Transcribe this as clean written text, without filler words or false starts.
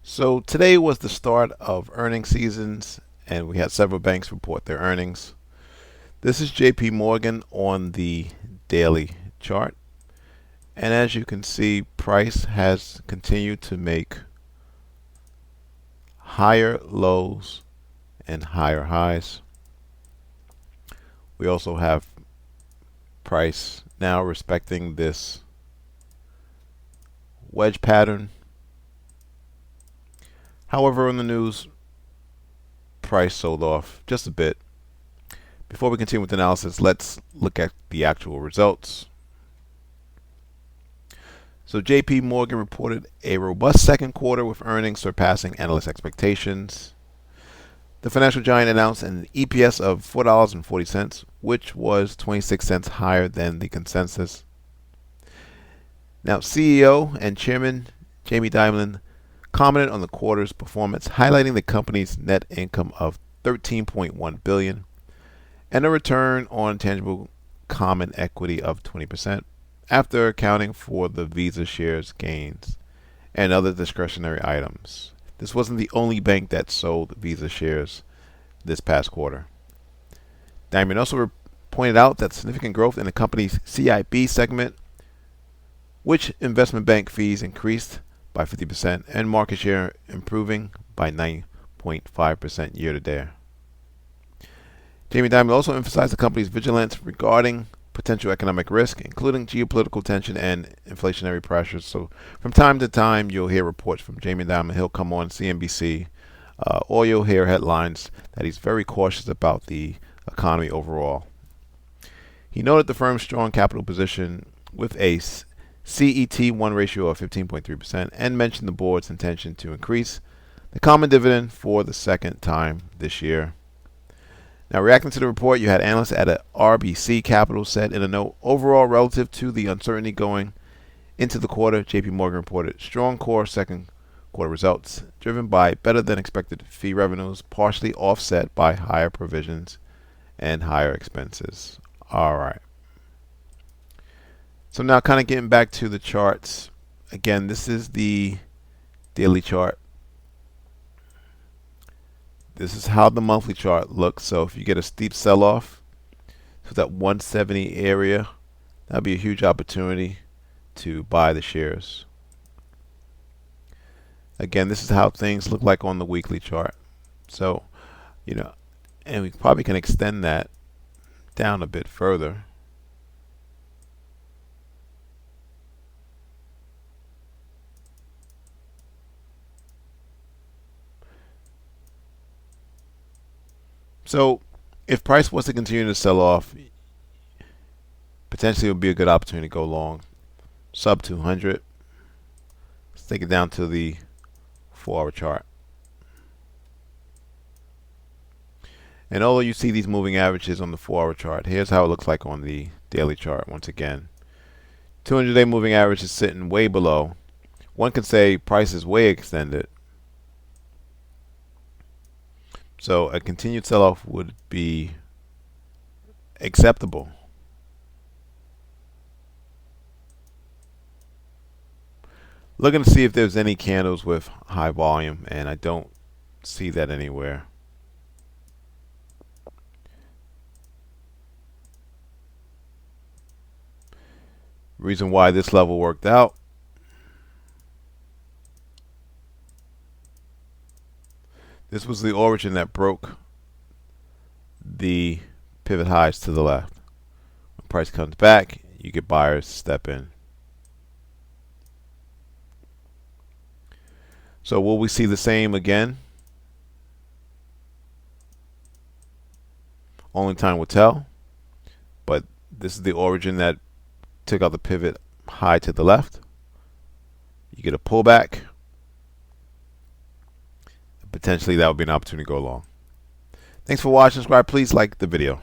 So today was the start of earnings seasons, and we had several banks report their earnings. This is JP Morgan on the daily chart. And as you can see, price has continued to make higher lows and higher highs. We also have price now respecting this wedge pattern. However, in the news, price sold off just a bit. Before we continue with the analysis, let's look at the actual results. So JP Morgan reported a robust second quarter with earnings surpassing analyst expectations. The financial giant announced an EPS of $4.40, which was 26 cents higher than the consensus. Now, CEO and Chairman Jamie Dimon commented on the quarter's performance, highlighting the company's net income of $13.1 billion and a return on tangible common equity of 20% after accounting for the Visa shares gains and other discretionary items. This wasn't the only bank that sold Visa shares this past quarter. Dimon also pointed out that significant growth in the company's CIB segment, which investment bank fees increased by 50% and market share improving by 9.5% year to date. Jamie Dimon also emphasized the company's vigilance regarding potential economic risk, including geopolitical tension and inflationary pressures. So from time to time, you'll hear reports from Jamie Dimon. He'll come on CNBC, or you'll hear headlines that he's very cautious about the economy overall. He noted the firm's strong capital position with a CET1 ratio of 15.3% and mentioned the board's intention to increase the common dividend for the second time this year. Now, reacting to the report, you had analysts at a RBC Capital said in a note, overall relative to the uncertainty going into the quarter, JP Morgan reported strong core second quarter results driven by better than expected fee revenues, partially offset by higher provisions and higher expenses. All right. So now kind of getting back to the charts. Again, this is the daily chart. This is how the monthly chart looks. So if you get a steep sell-off to that 170 area, that'll be a huge opportunity to buy the shares. Again, this is how things look like on the weekly chart. So, and we probably can extend that down a bit further. So if price was to continue to sell off, potentially it would be a good opportunity to go long. Sub 200. Let's take it down to the 4-hour chart. And although you see these moving averages on the 4-hour chart, here's how it looks like on the daily chart once again. 200-day moving average is sitting way below. One can say price is way extended. So a continued sell-off would be acceptable. Looking to see if there's any candles with high volume, and I don't see that anywhere. Reason why this level worked out. This was the origin that broke the pivot highs to the left. When price comes back, you get buyers step in. So will we see the same again? Only time will tell. But this is the origin that took out the pivot high to the left. You get a pullback. Potentially that would be an opportunity to go long. Thanks for watching. Subscribe. Please like the video.